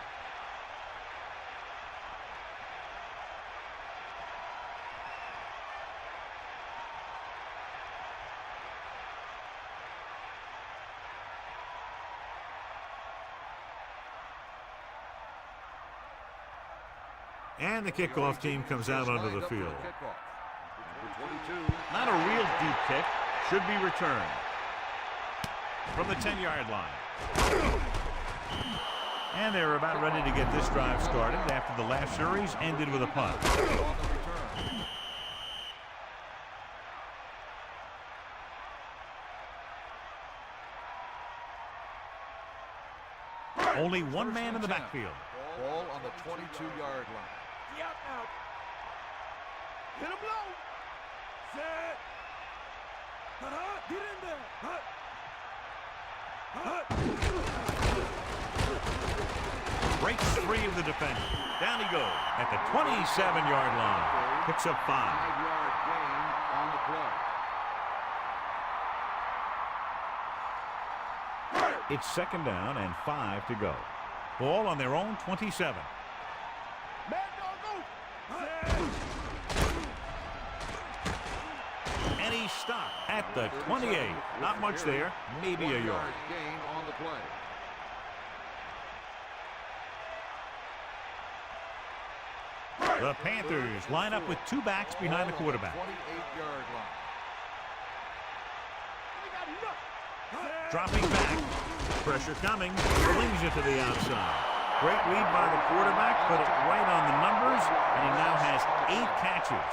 And the kickoff team comes out onto the field. the 22. Not a real deep kick. Should be returned. From the 10-yard line. And they're about ready to get this drive started after the last series ended with a punt. On the return. Only one man in the backfield. Ball on the 22-yard line. Yep, out. Hit him low. Set. Get in there. Breaks free of the defender. Down he goes at the 27-yard line. Picks up 5. 5-yard gain on the play. It's 2nd down and 5 to go. Ball on their own 27. Mad dog, go. And he stopped at the 28. Not much there. Maybe a yard. Gain on the play. The Panthers line up with 2 backs behind the quarterback. 28-yard line. Dropping back. Pressure coming. Flings it to the outside. Great lead by the quarterback, put it right on the numbers, and he now has 8 catches.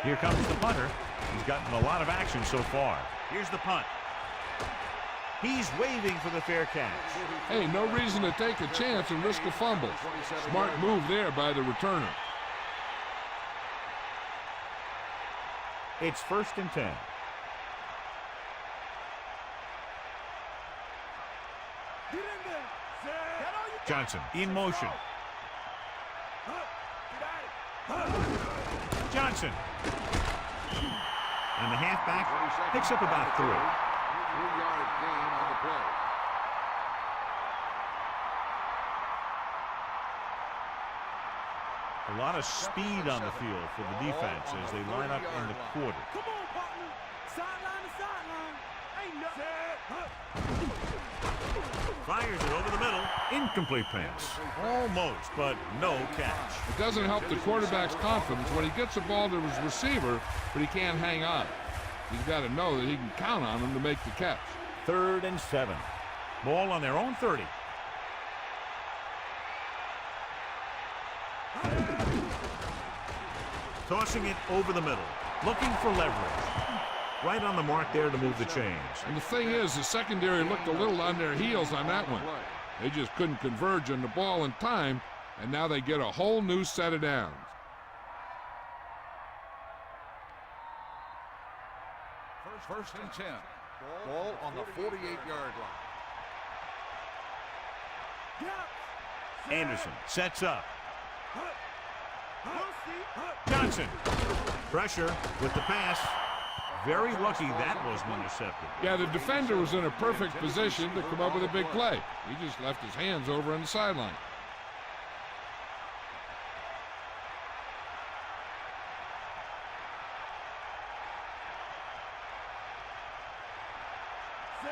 Here comes the punter. He's gotten a lot of action so far. Here's the punt. He's waving for the fair catch. Hey, no reason to take a chance and risk a fumble. Smart move there by the returner. It's 1st and 10. Get in there. Set. Johnson in motion. Johnson. And the halfback picks up about 3. 3-yard gain on the play. A lot of speed on the field for the defense as they line up in the quarter. Come on, partner. Sideline to sideline. Ain't nothing. Fires it over the middle. Incomplete pass. Almost, but no catch. It doesn't help the quarterback's confidence when he gets the ball to his receiver, but he can't hang on. He's got to know that he can count on him to make the catch. 3rd and 7. Ball on their own 30. Tossing it over the middle. Looking for leverage. Right on the mark there to move the chains. And the thing is, the secondary looked a little on their heels on that one. They just couldn't converge on the ball in time, and now they get a whole new set of downs. First and 10. Ball on the 48-yard line. Anderson sets up. Johnson. Pressure with the pass. Very lucky that wasn't intercepted. Yeah, the defender was in a perfect position to come up with a big play. He just left his hands over on the sideline.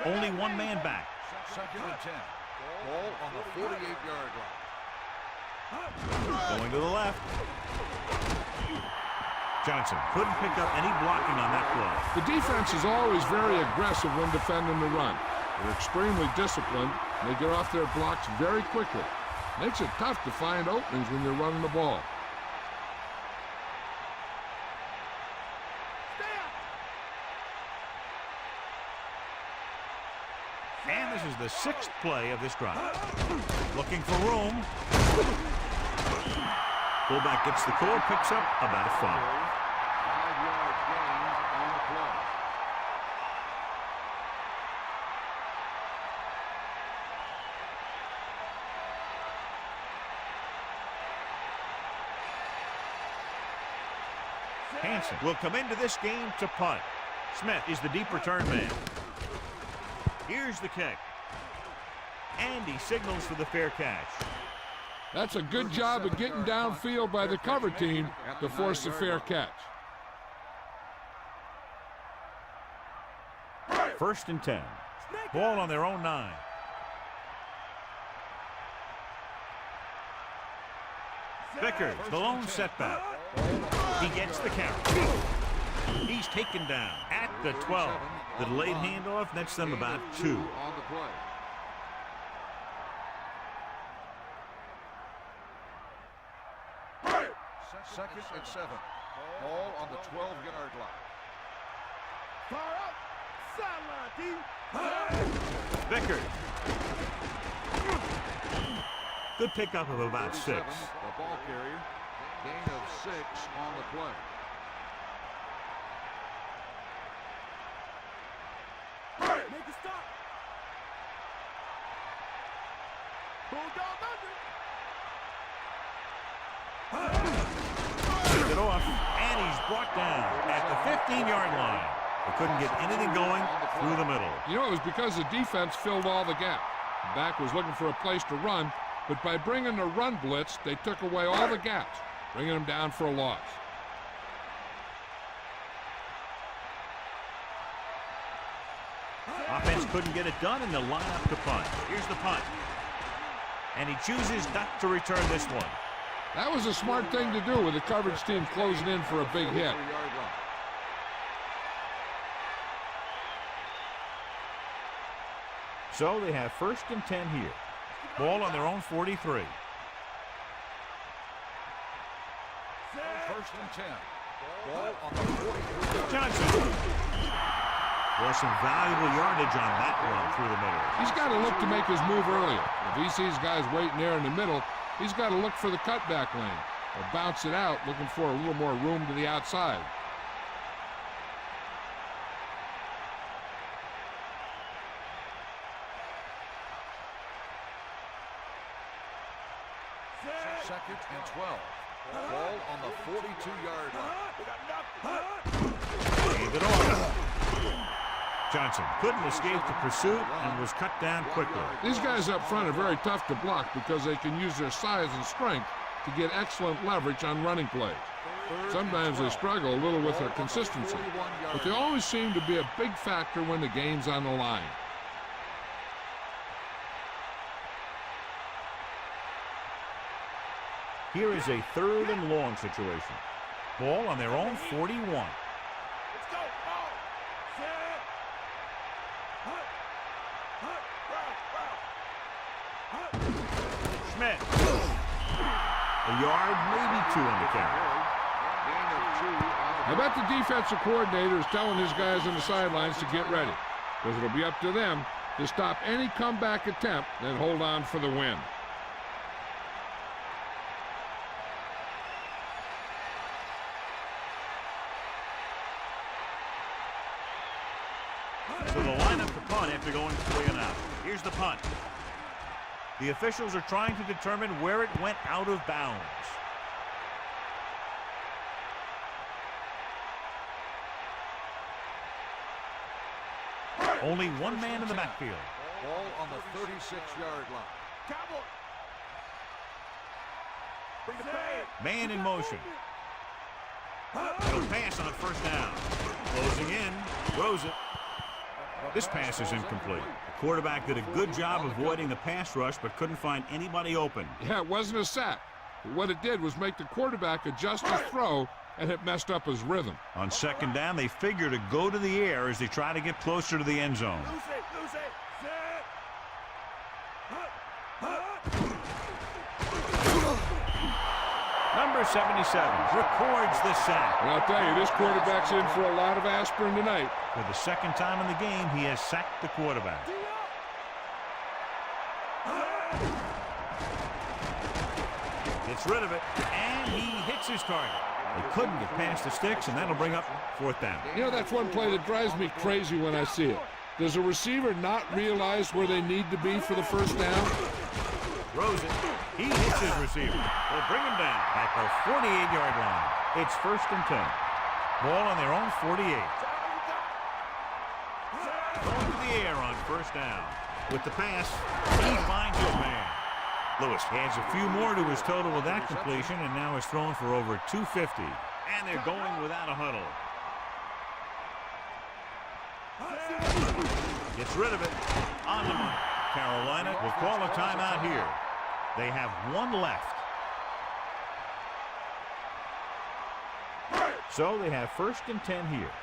Only one man back. 2nd and 10. Ball on the 48-yard line. Going to the left. Johnson couldn't pick up any blocking on that play. The defense is always very aggressive when defending the run. They're extremely disciplined, and they get off their blocks very quickly. Makes it tough to find openings when you're running the ball. And this is the 6th play of this drive. Looking for room. Fullback gets the call, picks up about 5. 5-yard gain on the play. Hansen will come into this game to punt. Smith is the deep return man. Here's the kick. And he signals for the fair catch. That's a good job of getting downfield by the cover team to force the fair catch. First and 10. Ball on their own 9. Vickers, the lone setback. He gets the carry. He's taken down at the 12. The delayed handoff nets them about 2. On the play. Second and 7. Ball on the 12-yard line. Far out. Sideline, D. Vickers. Good pickup of about 6. The ball carrier. Gain of 6 on the play. Make a stop. Bulldog under. It off, and he's brought down at the 15-yard line. They couldn't get anything going through the middle. You know, it was because the defense filled all the gaps. The back was looking for a place to run, but by bringing the run blitz, they took away all the gaps, bringing them down for a loss. Offense couldn't get it done, and they'll line up to punt. Here's the punt. And he chooses not to return this one. That was a smart thing to do with the coverage team closing in for a big hit. So they have first and 10 here. Ball on their own 43. First and 10. Ball on the 43. Johnson. There's some valuable yardage on that one through the middle. He's got to look to make his move earlier. If he sees guys waiting there in the middle, he's got to look for the cutback lane or bounce it out, looking for a little more room to the outside. Second and 12. Ball on the 42-yard line. Gave it off. Johnson couldn't escape the pursuit and was cut down quickly. These guys up front are very tough to block because they can use their size and strength to get excellent leverage on running plays. Sometimes they struggle a little with their consistency, but they always seem to be a big factor when the game's on the line. Here is a 3rd and long situation. Ball on their own 41. Let's go. Ball. Set. Hut. Hut. Route. Schmidt. A yard, maybe 2 on the carry. I bet the defensive coordinator is telling his guys on the sidelines to get ready, because it'll be up to them to stop any comeback attempt and hold on for the win. So the lineup to punt after going 3 and out. Here's the punt. The officials are trying to determine where it went out of bounds. Only one man in the backfield. Ball on the 36-yard line. Cowboy. Bring the bag. Man in motion. He'll pass on 1st down. Closing in. Throws it. This pass is incomplete. The quarterback did a good job avoiding the pass rush, but couldn't find anybody open. Yeah, it wasn't a sack. But what it did was make the quarterback adjust his throw, and it messed up his rhythm. On 2nd down, they figure to go to the air as they try to get closer to the end zone. Lose it. Set. Hut. Hut. Number 77 records the sack. And I'll tell you, this quarterback's in for a lot of aspirin tonight. For the 2nd time in the game, he has sacked the quarterback. Gets rid of it, and he hits his target. They couldn't get past the sticks, and that'll bring up 4th down. You know, that's one play that drives me crazy when I see it. Does a receiver not realize where they need to be for the 1st down? Throws it. He hits his receiver. They'll bring him down at the 48-yard line. It's 1st and 10. Ball on their own 48. Going to the air on 1st down. With the pass, he finds his man. Lewis adds a few more to his total with that completion and now is thrown for over 250. And they're going without a huddle. Gets rid of it. On the money. Carolina will call a timeout here. They have one left. So they have 1st and 10 here.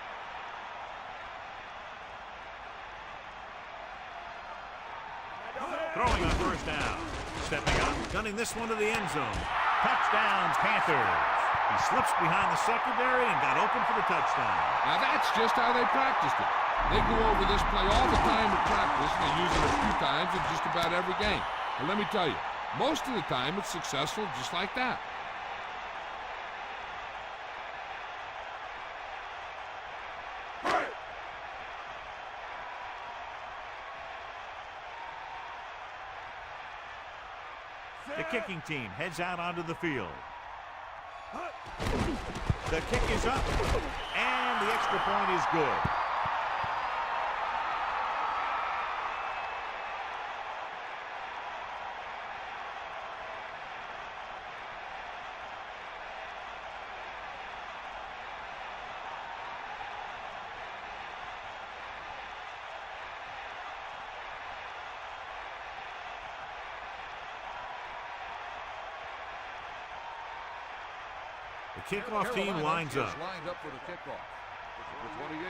Throwing on 1st down. Stepping up, gunning this one to the end zone. Touchdowns, Panthers. He slips behind the secondary and got open for the touchdown. Now that's just how they practiced it. They go over this play all the time in practice, and they use it a few times in just about every game. And let me tell you, most of the time it's successful just like that. The kicking team heads out onto the field. The kick is up, and the extra point is good. The kickoff team lines up. Lined up for the kickoff. The 28.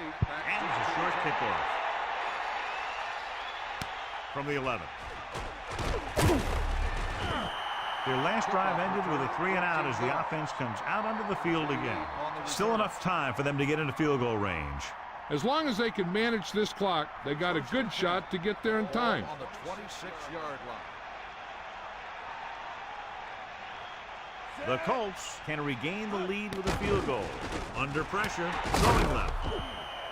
And it's a short kickoff. From the 11. Their last drive ended with a 3-and-out as the offense comes out onto the field again. Still enough time for them to get into field goal range. As long as they can manage this clock, they got a good shot to get there in time. On the 26-yard line. The Colts can regain the lead with a field goal. Under pressure, throwing left.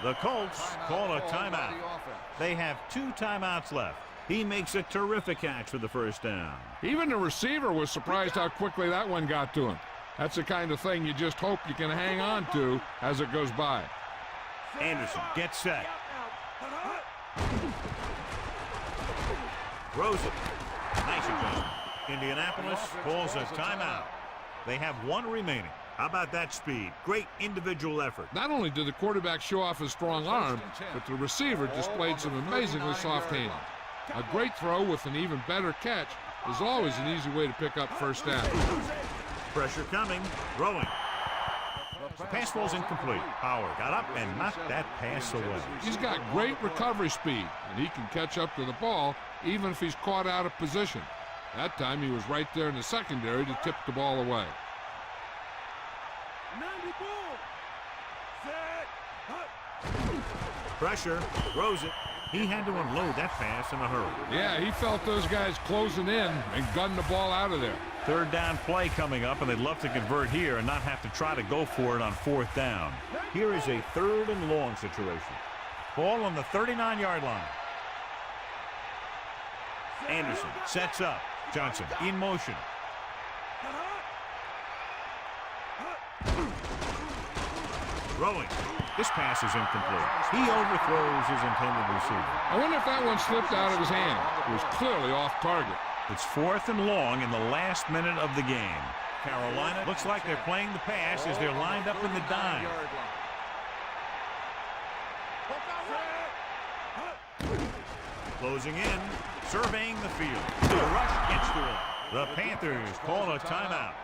The Colts call a timeout. They have 2 timeouts left. He makes a terrific catch for the 1st down. Even the receiver was surprised how quickly that one got to him. That's the kind of thing you just hope you can hang on to as it goes by. Anderson gets set. Throws it. Nice adjustment. Indianapolis calls a timeout. They have 1 remaining. How about that speed? Great individual effort. Not only did the quarterback show off his strong arm, but the receiver displayed some amazingly soft hands. A great throw with an even better catch is always an easy way to pick up 1st down. Pressure coming. Throwing. The pass ball's incomplete. Howard got up and knocked that pass away. He's got great recovery speed, and he can catch up to the ball even if he's caught out of position. That time he was right there in the secondary to tip the ball away. Pressure. Throws it. He had to unload that pass in a hurry. Yeah, he felt those guys closing in and gunned the ball out of there. 3rd down play coming up, and they'd love to convert here and not have to try to go for it on 4th down. Here is a 3rd and long situation. Ball on the 39-yard line. Anderson sets up. Johnson in motion. Throwing. This pass is incomplete. He overthrows his intended receiver. I wonder if that one slipped out of his hand. It was clearly off target. It's 4th and long in the last minute of the game. Carolina looks like they're playing the pass as they're lined up in the dime. Closing in, surveying the field. The rush gets to him. The Panthers call a timeout.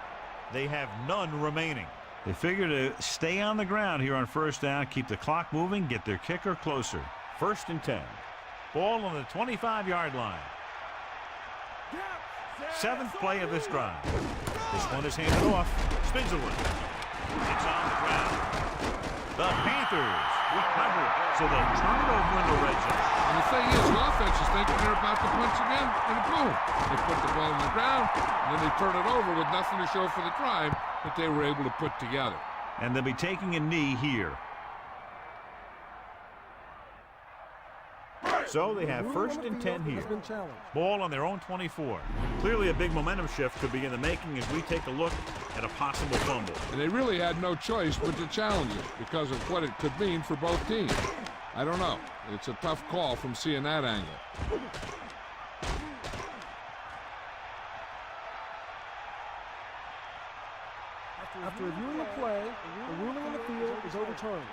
They have none remaining. They figure to stay on the ground here on 1st down, keep the clock moving, get their kicker closer. 1st and 10. Ball on the 25-yard line. 7th play of this drive. This one is handed off. Spins away. It's on the ground. The Panthers recover it, so they'll turn it over in the red zone. And the thing is, the offense is thinking they're about to punch again, and boom. They put the ball on the ground, and then they turn it over with nothing to show for the drive that they were able to put together. And they'll be taking a knee here. So they have 1st and 10 here. Ball on their own 24. Clearly a big momentum shift could be in the making as we take a look at a possible fumble. And they really had no choice but to challenge it because of what it could mean for both teams. I don't know. It's a tough call from seeing that angle. After reviewing the play, the ruling on the field is overturned.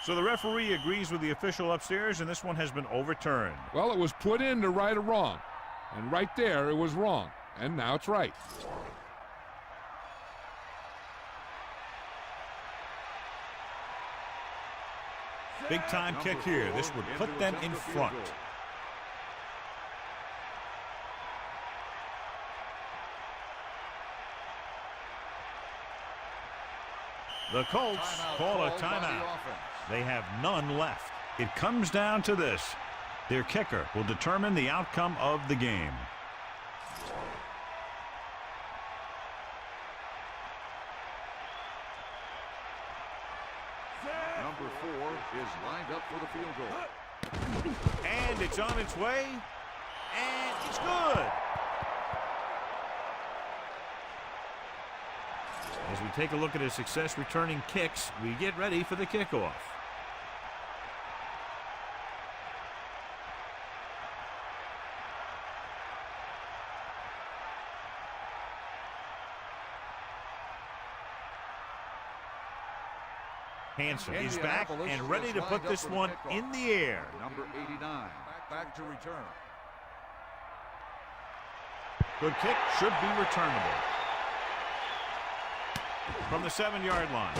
So the referee agrees with the official upstairs, and this one has been overturned. Well, it was put in to right a wrong. And right there, it was wrong. And now it's right. Big-time kick here. This would put them in front. The Colts call a timeout. They have none left. It comes down to this. Their kicker will determine the outcome of the game. Number 4 is lined up for the field goal. And it's on its way. And it's good. As we take a look at his success returning kicks, we get ready for the kickoff. Hansen is back and ready to put this one in the air. Number 89 back to return. Good kick, should be returnable. From the 7-yard line.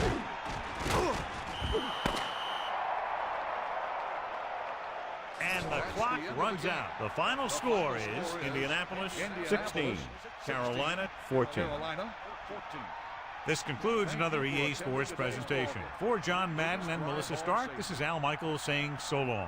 And the clock runs out. The final score is Indianapolis 16, Carolina 14. This concludes another EA Sports presentation. For John Madden and Melissa Stark, this is Al Michaels saying so long.